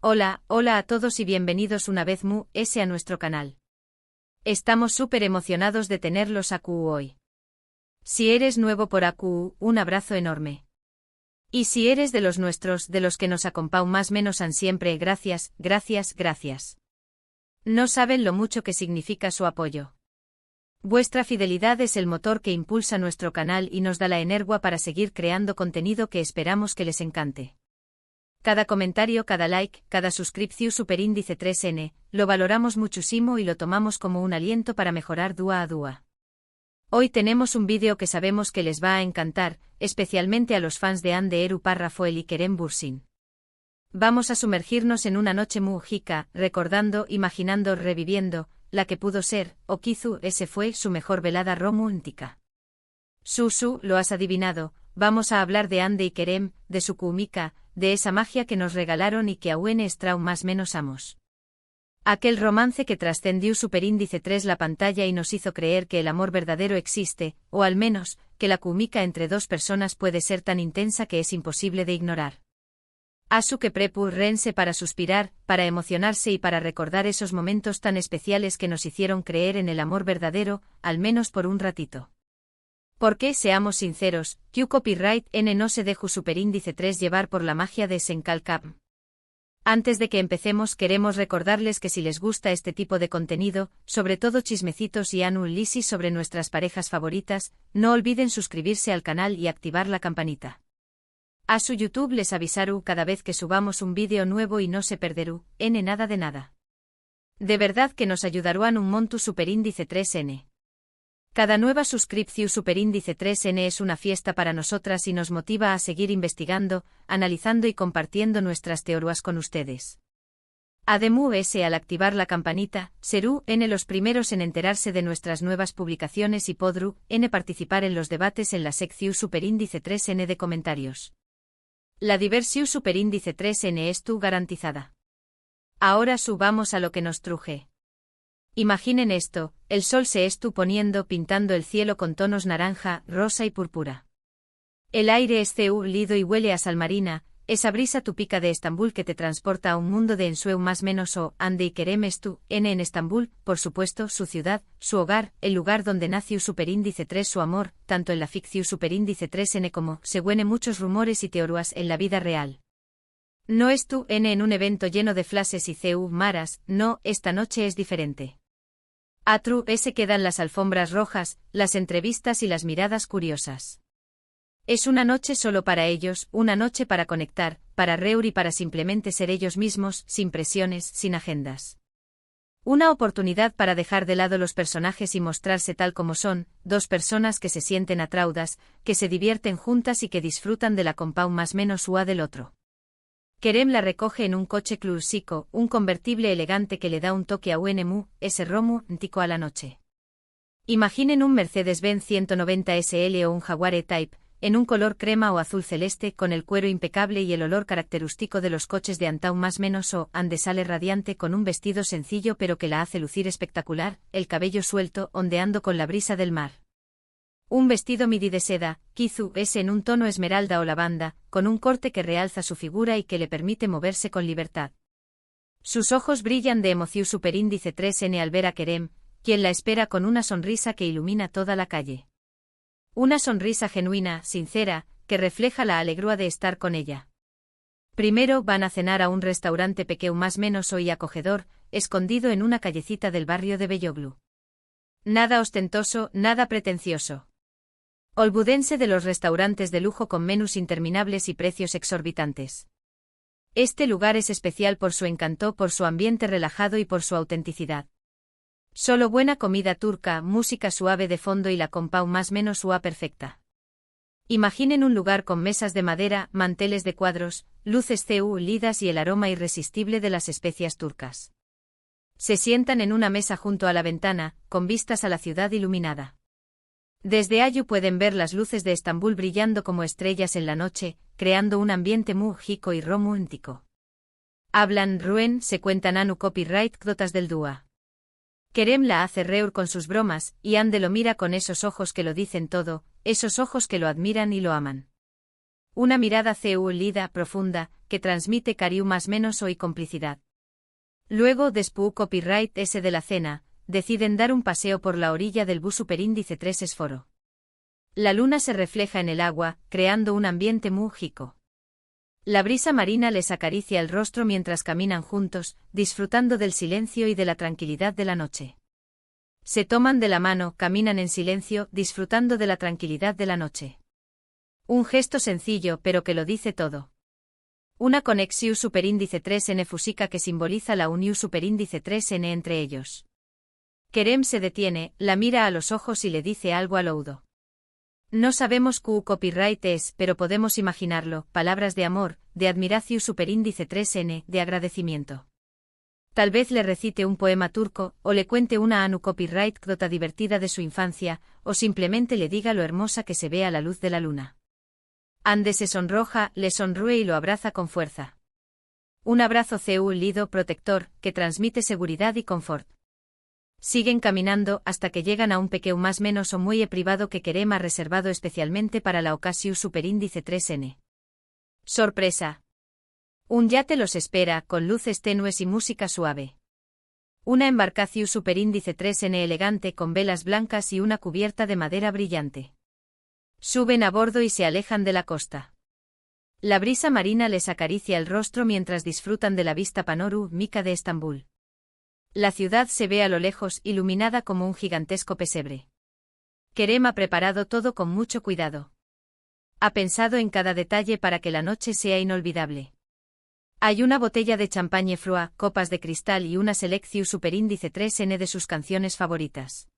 Hola a todos y bienvenidos una vez más a nuestro canal. Estamos súper emocionados de tenerlos aquí hoy. Si eres nuevo por aquí, un abrazo enorme. Y si eres de los nuestros, de los que nos acompañan más menos siempre, gracias. No saben lo mucho que significa su apoyo. Vuestra fidelidad es el motor que impulsa nuestro canal y nos da la energía para seguir creando contenido que esperamos que les encante. Cada comentario, cada like, cada suscripción superíndice 3N, lo valoramos muchísimo y lo tomamos como un aliento para mejorar día a día. Hoy tenemos un vídeo que sabemos que les va a encantar, especialmente a los fans de Ande Eru Parra Foel y Kerem Bürsin. Vamos a sumergirnos en una noche mágica, recordando, imaginando, reviviendo, la que pudo ser, o quizá ese fue su mejor velada romántica. Susu, lo has adivinado, vamos a hablar de Ande y Kerem, de su química, de esa magia que nos regalaron y que aún es más menos amos. Aquel romance que trascendió superíndice 3 la pantalla y nos hizo creer que el amor verdadero existe, o al menos, que la química entre dos personas puede ser tan intensa que es imposible de ignorar. Asu que rense para suspirar, para emocionarse y para recordar esos momentos tan especiales que nos hicieron creer en el amor verdadero, al menos por un ratito. Porque, seamos sinceros, Q Copyright N no se dejó superíndice 3 llevar por la magia de Senkalkam. Antes de que empecemos queremos recordarles que si les gusta este tipo de contenido, sobre todo chismecitos y análisis sobre nuestras parejas favoritas, no olviden suscribirse al canal y activar la campanita. A su YouTube les avisarú cada vez que subamos un vídeo nuevo y no se perderú, nada de nada. De verdad que nos ayudarán un monto superíndice 3N. Cada nueva suscripción superíndice 3N es una fiesta para nosotras y nos motiva a seguir investigando, analizando y compartiendo nuestras teorías con ustedes. Además, al activar la campanita, serú los primeros en enterarse de nuestras nuevas publicaciones y podrú participar en los debates en la sección superíndice 3N de comentarios. La diversión superíndice 3N es garantizada. Ahora subamos a lo que nos truje. Imaginen esto, el sol se poniendo pintando el cielo con tonos naranja, rosa y púrpura. El aire es lido y huele a sal marina, esa brisa tupica de Estambul que te transporta a un mundo de ensueño más menos o Ande y Kerem en Estambul, por supuesto, su ciudad, su hogar, el lugar donde nació superíndice 3 su amor, tanto en la ficción superíndice 3N como, según muchos rumores y teorías en la vida real. No en un evento lleno de flashes y maras, no, esta noche es diferente. Quedan las alfombras rojas, las entrevistas y las miradas curiosas. Es una noche solo para ellos, una noche para conectar, para reír y para simplemente ser ellos mismos, sin presiones, sin agendas. Una oportunidad para dejar de lado los personajes y mostrarse tal como son, dos personas que se sienten atraudas, que se divierten juntas y que disfrutan de la compañía más menos ua del otro. Kerem la recoge en un coche clásico, un convertible elegante que le da un toque a UNMU, ese romántico a la noche. Imaginen un Mercedes-Benz 190 SL o un Jaguar E-Type, en un color crema o azul celeste con el cuero impecable y el olor característico de los coches de Antau más menos o Ande sale radiante con un vestido sencillo pero que la hace lucir espectacular, el cabello suelto ondeando con la brisa del mar. Un vestido midi de seda, quizá en un tono esmeralda o lavanda, con un corte que realza su figura y que le permite moverse con libertad. Sus ojos brillan de emoción superíndice 3N al ver a Kerem, quien la espera con una sonrisa que ilumina toda la calle. Una sonrisa genuina, sincera, que refleja la alegría de estar con ella. Primero van a cenar a un restaurante pequeño más menos y acogedor, escondido en una callecita del barrio de Belloglu. Nada ostentoso, nada pretencioso. Olvídense de los restaurantes de lujo con menús interminables y precios exorbitantes. Este lugar es especial por su encanto, por su ambiente relajado y por su autenticidad. Solo buena comida turca, música suave de fondo y la compañía más menos ua perfecta. Imaginen un lugar con mesas de madera, manteles de cuadros, luces lidas y el aroma irresistible de las especias turcas. Se sientan en una mesa junto a la ventana, con vistas a la ciudad iluminada. Desde allí pueden ver las luces de Estambul brillando como estrellas en la noche, creando un ambiente mágico y romántico. Hablan, ruen, se cuentan anu copyright dotas del dúa. Kerem la hace reír con sus bromas, y Ande lo mira con esos ojos que lo dicen todo, esos ojos que lo admiran y lo aman. Una mirada lida, profunda, que transmite cariu más menos o y complicidad. Luego, después copyright S de la cena, deciden dar un paseo por la orilla del bus superíndice 3 esforo. La luna se refleja en el agua, creando un ambiente múgico. La brisa marina les acaricia el rostro mientras caminan juntos, disfrutando del silencio y de la tranquilidad de la noche. Se toman de la mano, caminan en silencio, disfrutando de la tranquilidad de la noche. Un gesto sencillo pero que lo dice todo. Una conexión superíndice 3N fusica que simboliza la unión superíndice 3N entre ellos. Kerem se detiene, la mira a los ojos y le dice algo al oído. No sabemos qué copyright es, pero podemos imaginarlo, palabras de amor, de admiración superíndice 3N, de agradecimiento. Tal vez le recite un poema turco, o le cuente una anu copyright crota divertida de su infancia, o simplemente le diga lo hermosa que se ve a la luz de la luna. Ande se sonroja, le sonríe y lo abraza con fuerza. Un abrazo lido protector, que transmite seguridad y confort. Siguen caminando hasta que llegan a un pequeño más menos o muelle privado que Kerem ha reservado especialmente para la ocasión superíndice 3N. Sorpresa. Un yate los espera, con luces tenues y música suave. Una embarcación superíndice 3N elegante con velas blancas y una cubierta de madera brillante. Suben a bordo y se alejan de la costa. La brisa marina les acaricia el rostro mientras disfrutan de la vista panorámica de Estambul. La ciudad se ve a lo lejos, iluminada como un gigantesco pesebre. Kerem ha preparado todo con mucho cuidado. Ha pensado en cada detalle para que la noche sea inolvidable. Hay una botella de champagne froid, copas de cristal y una selección superíndice 3N de sus canciones favoritas.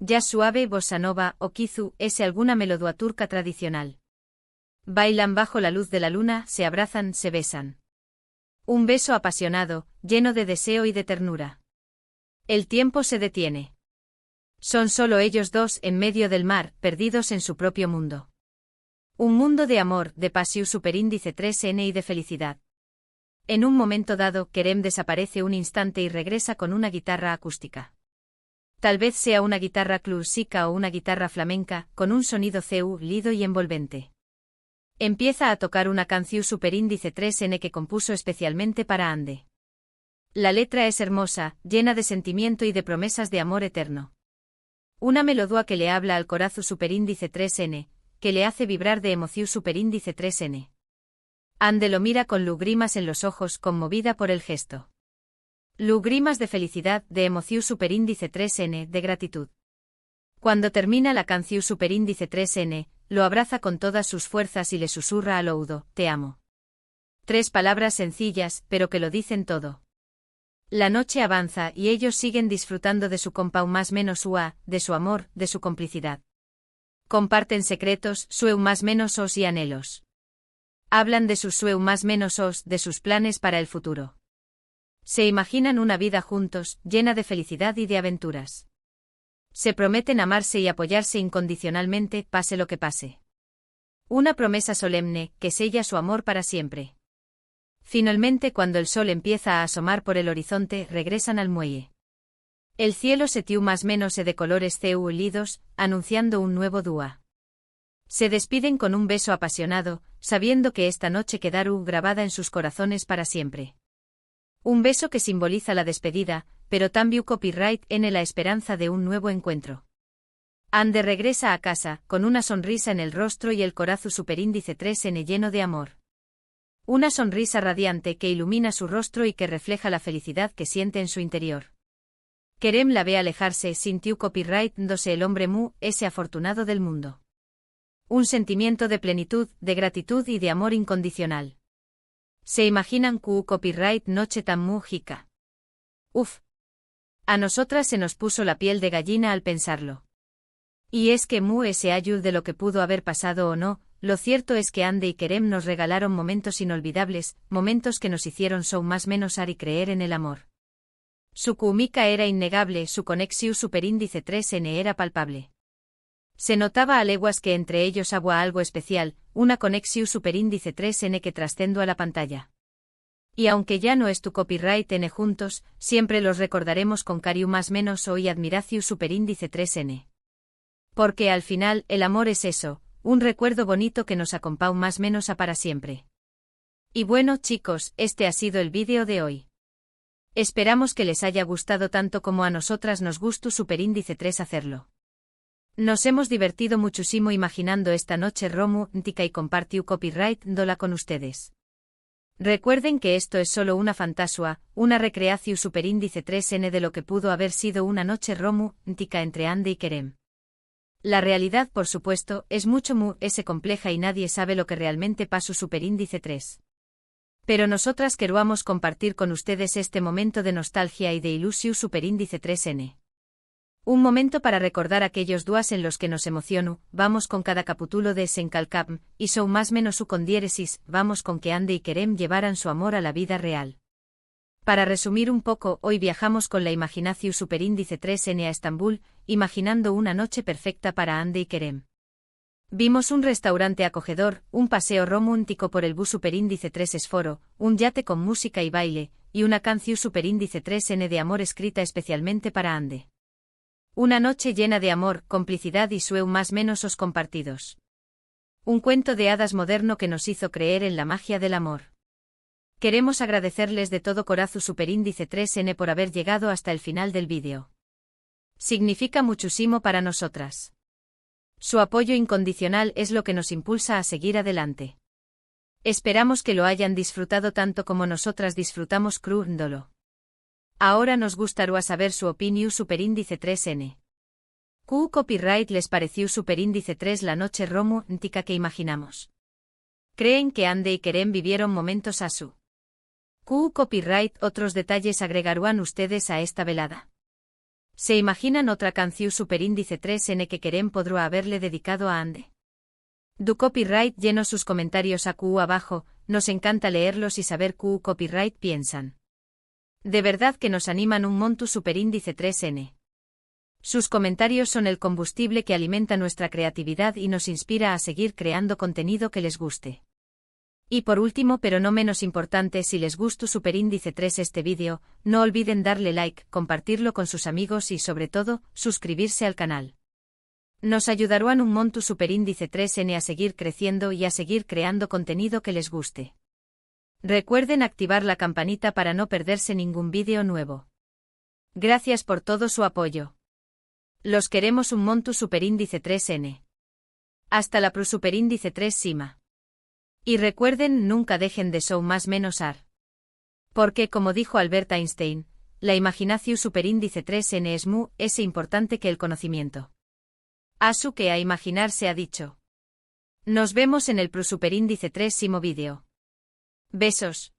Jazz suave, bossa nova o kizu, es alguna melodía turca tradicional. Bailan bajo la luz de la luna, se abrazan, se besan. Un beso apasionado, lleno de deseo y de ternura. El tiempo se detiene. Son solo ellos dos en medio del mar, perdidos en su propio mundo. Un mundo de amor, de pasión superíndice 3N y de felicidad. En un momento dado, Kerem desaparece un instante y regresa con una guitarra acústica. Tal vez sea una guitarra clásica o una guitarra flamenca, con un sonido lido y envolvente. Empieza a tocar una canción superíndice 3N que compuso especialmente para Ande. La letra es hermosa, llena de sentimiento y de promesas de amor eterno. Una melodía que le habla al corazón superíndice 3N, que le hace vibrar de emoción superíndice 3N. Ande lo mira con lágrimas en los ojos, conmovida por el gesto. Lágrimas de felicidad, de emoción superíndice 3N, de gratitud. Cuando termina la canción superíndice 3N, lo abraza con todas sus fuerzas y le susurra al oído, te amo. 3 palabras sencillas, pero que lo dicen todo. La noche avanza y ellos siguen disfrutando de su compau más menos ua, de su amor, de su complicidad. Comparten secretos, sueu más menos os y anhelos. Hablan de sus sueu más menos os, de sus planes para el futuro. Se imaginan una vida juntos, llena de felicidad y de aventuras. Se prometen amarse y apoyarse incondicionalmente, pase lo que pase. Una promesa solemne, que sella su amor para siempre. Finalmente, cuando el sol empieza a asomar por el horizonte, regresan al muelle. El cielo se tiu más menos de colores lidos, anunciando un nuevo dúa. Se despiden con un beso apasionado, sabiendo que esta noche quedará grabada en sus corazones para siempre. Un beso que simboliza la despedida, pero también copyright en la esperanza de un nuevo encuentro. Ande regresa a casa, con una sonrisa en el rostro y el corazón superíndice 3N lleno de amor. Una sonrisa radiante que ilumina su rostro y que refleja la felicidad que siente en su interior. Kerem la ve alejarse, sintió copyright dándose el hombre ese afortunado del mundo. Un sentimiento de plenitud, de gratitud y de amor incondicional. Se imaginan copyright noche tan mágica. Uf. A nosotras se nos puso la piel de gallina al pensarlo. Y es que ese ayud de lo que pudo haber pasado o no, lo cierto es que Ande y Kerem nos regalaron momentos inolvidables, momentos que nos hicieron más menos y creer en el amor. Su química era innegable, su conexión superíndice 3N era palpable. Se notaba a leguas que entre ellos había algo especial, una conexión superíndice 3N que trascendió a la pantalla. Y aunque ya no es tu copyright N juntos, siempre los recordaremos con cariño más menos o y admiración superíndice 3N. Porque al final, el amor es eso, un recuerdo bonito que nos acompaña más menos a para siempre. Y bueno chicos, este ha sido el vídeo de hoy. Esperamos que les haya gustado tanto como a nosotras nos gustó Superíndice 3 hacerlo. Nos hemos divertido muchísimo imaginando esta noche romántica y compartiu copyright dola con ustedes. Recuerden que esto es solo una fantasía, una recreación Superíndice 3N de lo que pudo haber sido una noche romántica entre Ande y Kerem. La realidad, por supuesto, es mucho compleja y nadie sabe lo que realmente pasó Superíndice 3. Pero nosotras queríamos compartir con ustedes este momento de nostalgia y de ilusión Superíndice 3N. Un momento para recordar aquellos días en los que nos emocionó, vamos con cada capítulo de Sencalcap, y son más menos su con diéresis, vamos con que Ande y Kerem llevaran su amor a la vida real. Para resumir un poco, hoy viajamos con la imaginación Superíndice 3N a Estambul, imaginando una noche perfecta para Ande y Kerem. Vimos un restaurante acogedor, un paseo romántico por el bus Superíndice 3 Esforo, un yate con música y baile, y una canción Superíndice 3N de amor escrita especialmente para Ande. Una noche llena de amor, complicidad y sueños más menos compartidos. Un cuento de hadas moderno que nos hizo creer en la magia del amor. Queremos agradecerles de todo corazón Superíndice 3N por haber llegado hasta el final del vídeo. Significa muchísimo para nosotras. Su apoyo incondicional es lo que nos impulsa a seguir adelante. Esperamos que lo hayan disfrutado tanto como nosotras disfrutamos crúndolo. Ahora nos gustaría saber su opinión Superíndice 3N. ¿Qué copyright les pareció Superíndice 3 la noche romántica que imaginamos? ¿Creen que Ande y Kerem vivieron momentos a su? ¿Qué copyright otros detalles agregarán ustedes a esta velada? ¿Se imaginan otra canción Superíndice 3N que Kerem podrá haberle dedicado a Ande? Du copyright lleno sus comentarios a Q abajo, nos encanta leerlos y saber qué copyright piensan. De verdad que nos animan un montón Superíndice 3N. Sus comentarios son el combustible que alimenta nuestra creatividad y nos inspira a seguir creando contenido que les guste. Y por último pero no menos importante, si les gustó Superíndice 3 este vídeo, no olviden darle like, compartirlo con sus amigos y sobre todo, suscribirse al canal. Nos ayudarán un montón Superíndice 3N a seguir creciendo y a seguir creando contenido que les guste. Recuerden activar la campanita para no perderse ningún vídeo nuevo. Gracias por todo su apoyo. Los queremos un montón Superíndice 3N. Hasta la pro Superíndice 3 Sima. Y recuerden, nunca dejen de show más menos ar. Porque como dijo Albert Einstein, la imaginación Superíndice 3N es importante que el conocimiento. Asu que a imaginar se ha dicho. Nos vemos en el pro Superíndice 3 Simo vídeo. Besos.